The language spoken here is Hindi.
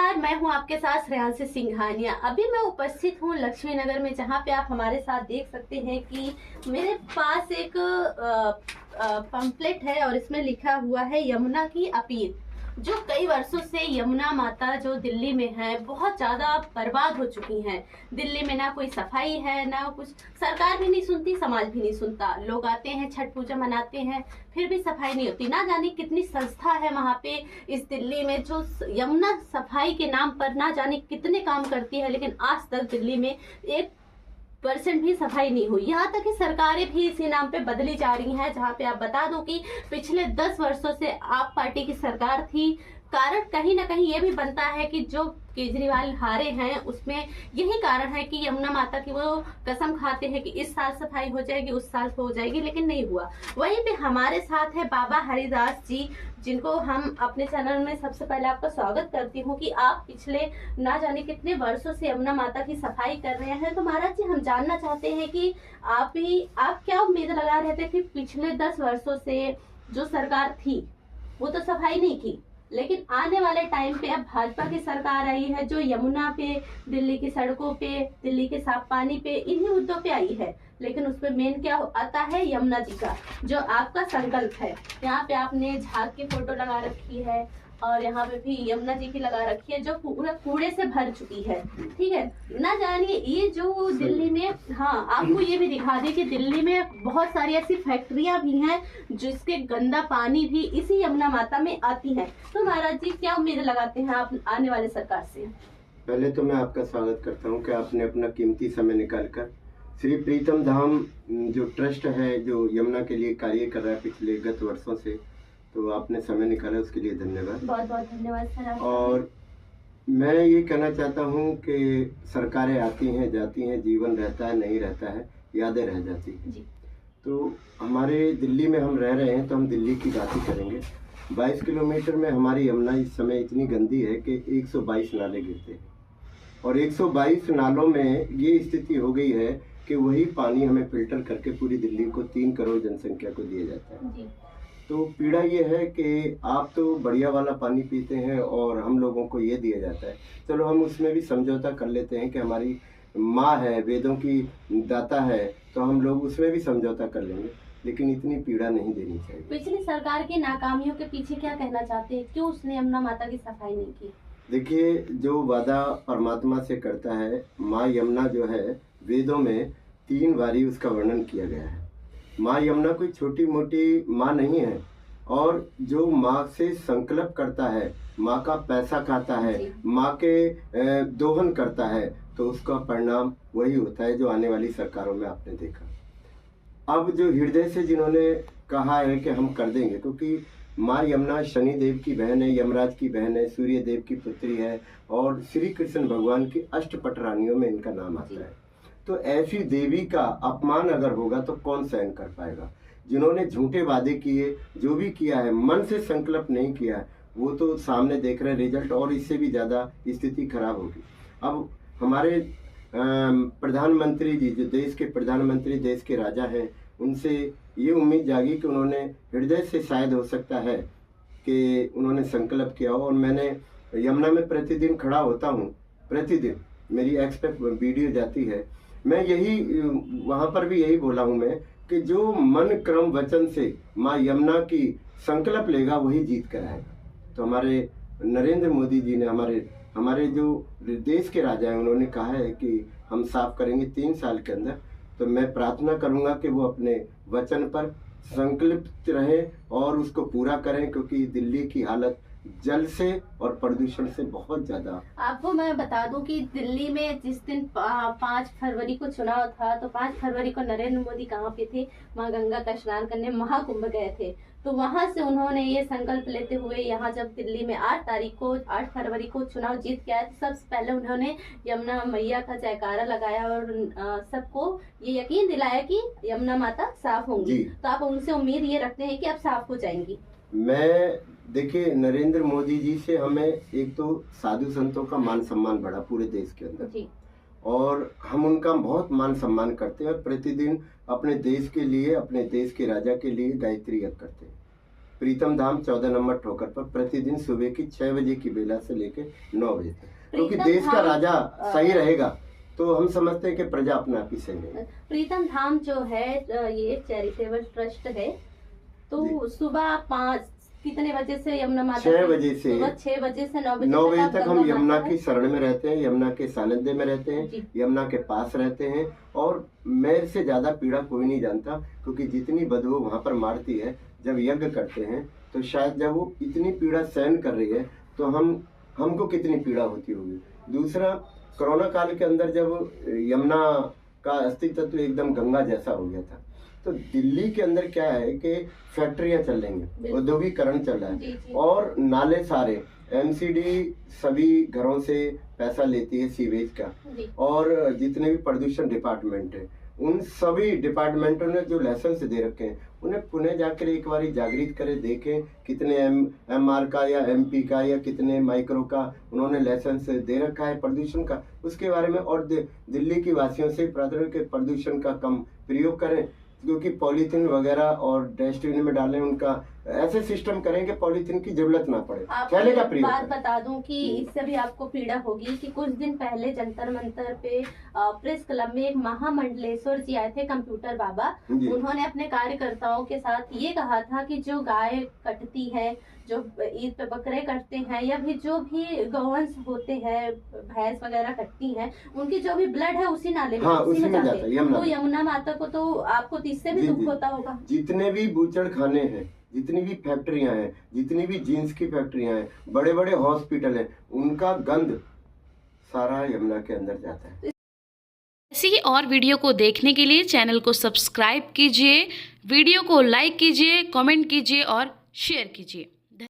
नमस्कार, मैं हूं आपके साथ श्रेयांशी सिंघानिया। अभी मैं उपस्थित हूं लक्ष्मी नगर में, जहां पे आप हमारे साथ देख सकते हैं कि मेरे पास एक पंपलेट है और इसमें लिखा हुआ है यमुना की अपील। जो कई वर्षों से यमुना माता जो दिल्ली में है बहुत ज्यादा बर्बाद हो चुकी हैं। दिल्ली में ना कोई सफाई है, ना कुछ, सरकार भी नहीं सुनती, समाज भी नहीं सुनता। लोग आते हैं, छठ पूजा मनाते हैं, फिर भी सफाई नहीं होती। ना जाने कितनी संस्था है वहाँ पे इस दिल्ली में जो यमुना सफाई के नाम पर ना जाने कितने काम करती है, लेकिन आज तक दिल्ली में 1% भी सफाई नहीं हुई। यहाँ तक कि सरकारें भी इसी नाम पे बदली जा रही हैं। जहाँ पे आप बता दो कि पिछले 10 वर्षों से आप पार्टी की सरकार थी। कारण कहीं ना कहीं ये भी बनता है कि जो केजरीवाल हारे हैं उसमें यही कारण है कि यमुना माता की वो कसम खाते हैं कि इस साल सफाई हो जाएगी, उस साल हो जाएगी, लेकिन नहीं हुआ। वहीं पे हमारे साथ है बाबा हरिदास जी, जिनको हम अपने चैनल में सबसे पहले आपका स्वागत करती हूँ कि आप पिछले ना जाने कितने वर्षों से यमुना माता की सफाई कर रहे हैं। तो महाराज जी, हम जानना चाहते हैं कि आप क्या उम्मीद लगा रहे थे कि पिछले 10 वर्षों से जो सरकार थी वो तो सफाई नहीं की, लेकिन आने वाले टाइम पे अब भाजपा की सरकार आई है जो यमुना पे, दिल्ली की सड़कों पे, दिल्ली के साफ पानी पे, इन्हीं मुद्दों पे आई है। लेकिन उसपे मेन क्या आता है, यमुना जी का जो आपका संकल्प है। यहाँ पे आपने झाग की फोटो लगा रखी है और यहाँ पे भी यमुना जी की लगा रखी है जो पूरा कूड़े से भर चुकी है। ठीक है, ना जानिए ये जो दिल्ली में, हाँ आपको ये भी दिखा दे कि दिल्ली में बहुत सारी ऐसी फैक्ट्रियां भी हैं जिसके गंदा पानी भी इसी यमुना माता में आती है। तो महाराज जी, क्या उम्मीद लगाते हैं आप आने वाले सरकार से? पहले तो मैं आपका स्वागत करता हूं कि आपने अपना कीमती समय निकालकर श्री प्रीतम धाम जो ट्रस्ट है जो यमुना के लिए कार्य कर रहा है पिछले गत वर्षों से, तो आपने समय निकाला उसके लिए धन्यवाद। बहुत बहुत धन्यवाद सर। और मैं ये कहना चाहता हूँ कि सरकारें आती हैं जाती हैं, जीवन रहता है नहीं रहता है, यादें रह जाती हैं जी। तो हमारे दिल्ली में हम रह रहे हैं तो हम दिल्ली की बात ही करेंगे। 22 किलोमीटर में हमारी यमुना इस समय इतनी गंदी है कि 122 नाले गिरते हैं और 122 नालों में ये स्थिति हो गई है कि वही पानी हमें फिल्टर करके पूरी दिल्ली को 3 करोड़ जनसंख्या को दिया जाता है। जी। तो पीड़ा ये है कि आप तो बढ़िया वाला पानी पीते हैं और हम लोगों को ये दिया जाता है। चलो हम उसमें भी समझौता कर लेते हैं कि हमारी माँ है, वेदों की दाता है, तो हम लोग उसमें भी समझौता कर लेंगे, लेकिन इतनी पीड़ा नहीं देनी चाहिए। पिछली सरकार की नाकामियों के पीछे क्या कहना चाहते हैं, क्यों उसने यमुना माता की सफाई नहीं की? देखिए, जो वादा परमात्मा से करता है, माँ यमुना जो है वेदों में 3 बारी उसका वर्णन किया गया है। माँ यमुना कोई छोटी मोटी माँ नहीं है और जो माँ से संकल्प करता है, माँ का पैसा खाता है, माँ के दोहन करता है, तो उसका परिणाम वही होता है जो आने वाली सरकारों में आपने देखा। अब जो हृदय से जिन्होंने कहा है कि हम कर देंगे, क्योंकि माँ यमुना शनि देव की बहन है, यमराज की बहन है, सूर्य देव की पुत्री है और श्री कृष्ण भगवान की अष्टपट रानियों में इनका नाम आता है। तो ऐसी देवी का अपमान अगर होगा तो कौन सहन कर पाएगा? जिन्होंने झूठे वादे किए, जो भी किया है, मन से संकल्प नहीं किया है, वो तो सामने देख रहे रिजल्ट, और इससे भी ज़्यादा स्थिति खराब होगी। अब हमारे प्रधानमंत्री जी, जो देश के प्रधानमंत्री, देश के राजा हैं, उनसे ये उम्मीद जागी कि उन्होंने हृदय से, शायद हो सकता है कि उन्होंने संकल्प किया हो। और मैंने यमुना में प्रतिदिन खड़ा होता हूँ, प्रतिदिन मेरी एक्स पे वीडियो जाती है, मैं यही वहाँ पर भी यही बोला हूँ मैं कि जो मन क्रम वचन से माँ यमुना की संकल्प लेगा वही जीत कर आएगा। तो हमारे नरेंद्र मोदी जी ने, हमारे जो देश के राजा हैं, उन्होंने कहा है कि हम साफ करेंगे 3 साल के अंदर। तो मैं प्रार्थना करूँगा कि वो अपने वचन पर संकल्पित रहें और उसको पूरा करें, क्योंकि दिल्ली की हालत जल से और प्रदूषण से बहुत ज्यादा। आपको मैं बता दूं कि दिल्ली में जिस दिन 5 फरवरी को चुनाव था, तो 5 फरवरी को नरेंद्र मोदी कहाँ पे थे? माँ गंगा का स्नान करने महाकुंभ गए थे। तो वहां से उन्होंने ये संकल्प लेते हुए यहाँ जब दिल्ली में 8 फरवरी को चुनाव जीत के आए, सबसे पहले उन्होंने यमुना मैया का जयकारा लगाया और सबको ये यकीन दिलाया कि यमुना माता साफ होंगी। तो आप उनसे उम्मीद ये रखते हैं कि अब साफ हो जाएंगी? मैं, देखिए, नरेंद्र मोदी जी से हमें एक तो साधु संतों का मान सम्मान बढ़ा पूरे देश के अंदर जी। और हम उनका बहुत मान सम्मान करते हैं और प्रतिदिन अपने देश के लिए, अपने देश के राजा के लिए गायत्री यज्ञ करते हैं। प्रीतम धाम 14 नंबर ठोकर पर प्रतिदिन सुबह की 6 बजे की बेला से लेकर 9 बजे तक, क्योंकि देश का राजा सही रहेगा तो हम समझते हैं कि प्रजा अपना आप ही सही रहेगी। प्रीतम धाम जो है ये चैरिटेबल ट्रस्ट है, तो सुबह 5 कितने बजे से यमुना माता 6 बजे से सुबह 6 बजे से 9 9 बजे आप तक गंगा हम यमुना माता की शरण में रहते हैं, यमुना के सानिध्य में रहते हैं, जी। यमुना के पास रहते हैं। और मेरे से ज्यादा पीड़ा कोई नहीं जानता, क्योंकि जितनी बदबू वहां पर मारती है जब यज्ञ करते हैं, तो शायद जब वो इतनी पीड़ा सहन कर रही है तो हमको कितनी पीड़ा होती होगी। दूसरा, कोरोना काल के अंदर जब यमुना का अस्तित्व एकदम गंगा जैसा हो गया था, तो दिल्ली के अंदर क्या है कि फैक्ट्रियां चल रही हैं, औद्योगिकरण चल रहा है, और नाले सारे एमसीडी सभी घरों से पैसा लेती है सीवेज का, और जितने भी प्रदूषण डिपार्टमेंट है उन सभी डिपार्टमेंटों ने जो लाइसेंस दे रखे हैं उन्हें पुणे जाकर एक बार जागृत करें, देखें कितने एमआर का या एमपी का या कितने माइक्रो का उन्होंने लाइसेंस दे रखा है प्रदूषण का, उसके बारे में। और दिल्ली की वासियों से प्राथमिक के प्रदूषण का कम प्रयोग करें, क्योंकि पॉलीथीन वगैरह और डस्टबिन में डालें, उनका ऐसे सिस्टम करें कि पॉलीथीन की जरूरत ना पड़े, थैले का प्रयोग बात बता दूं कि इससे भी आपको पीड़ा होगी कि कुछ दिन पहले जंतर मंतर पे प्रेस क्लब में एक महामंडलेश्वर जी आए थे, कंप्यूटर बाबा। उन्होंने अपने कार्यकर्ताओं के साथ ये कहा था कि जो गाय कटती है, जो ईद पे बकरे कटते हैं, या भी जो भी गौवंश होते हैं, भैंस वगैरह कटती हैं, उनकी जो भी ब्लड है उसी नाले में, उसी में जाता है। तो यमुना माता को तो आपको इससे भी दुख होता होगा। जितने भी बूचड़ खाने हैं, जितनी भी फैक्ट्रियां हैं, जितनी भी जीन्स की फैक्ट्रियां हैं, बड़े बड़े हॉस्पिटल हैं, उनका गंध सारा यमुना के अंदर जाता है। ऐसी ही और वीडियो को देखने के लिए चैनल को सब्सक्राइब कीजिए, वीडियो को लाइक कीजिए, कमेंट कीजिए और शेयर कीजिए।